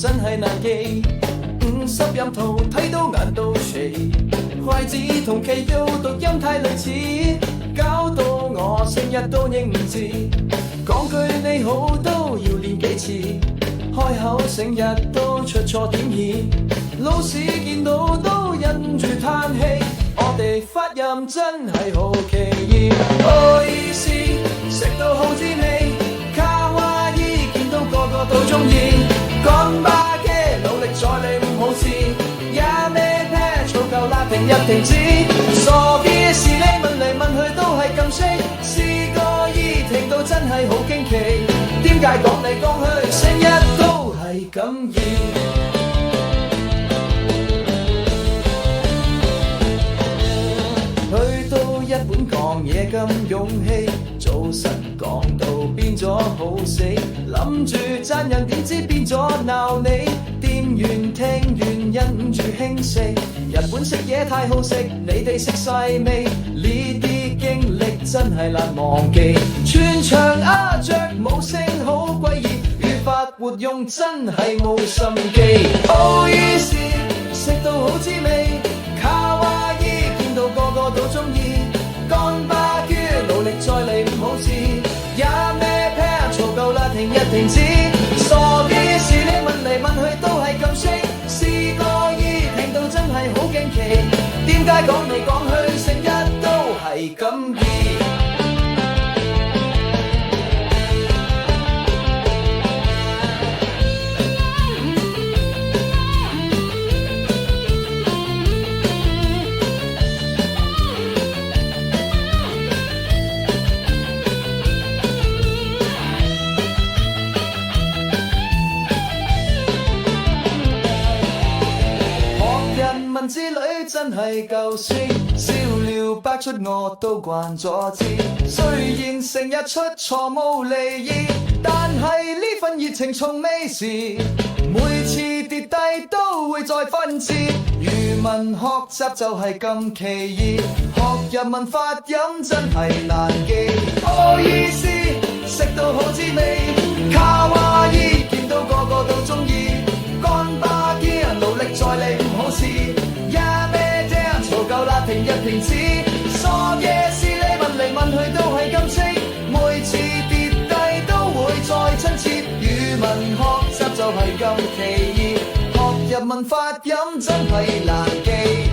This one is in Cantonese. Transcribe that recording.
真係難記。50音圖睇到眼都斜，筷子同旗號讀音太類似，搞到我成日都認唔字。講句你好都要練幾次，開口成日都出錯點意，老師見到都忍住嘆氣。我哋發音真係好奇異，好意思食到好滋味，卡哇伊見到個個都中意，講吧嘅努力再嚟唔好似，也咩咩嘈夠啦停一停止，傻嘅事你問嚟問去都係咁識，試過依停到真係好驚奇，點解講嚟講去成日都係咁易？去到一本講嘢咁勇氣，早晨講到變咗好死，諗住讚人點知變咗鬧你，店員聽完忍住輕食，日本食嘢太好食，你哋食晒未？呢啲經歷真係難忘記，全場鴉雀無聲好詭異，語法活用真係冇心機，好意思食到好滋味，卡哇伊見到個個都中意，乾巴豬努力再嚟唔好試，也咩 pair 嘈夠啦停一停止，傻嘅事你問嚟問去都係咁識，試過依聽到真係好驚奇，點解講嚟講去成日都係咁易？之旅真係夠先，笑料百出我都慣咗知。雖然成日出錯冇離意，但係呢份熱情從未時。每次跌低都會再分支。語文學習就係咁奇異，學日文發音真係難記。好意思食到好滋味，卡哇伊見到個個都中意，乾巴基人努力再嚟唔好試。夠啦，停一停止，傻嘅事你問嚟問去都係咁識，每次跌低都會再親切，語文學習就係咁奇異，學日文發音真係難記。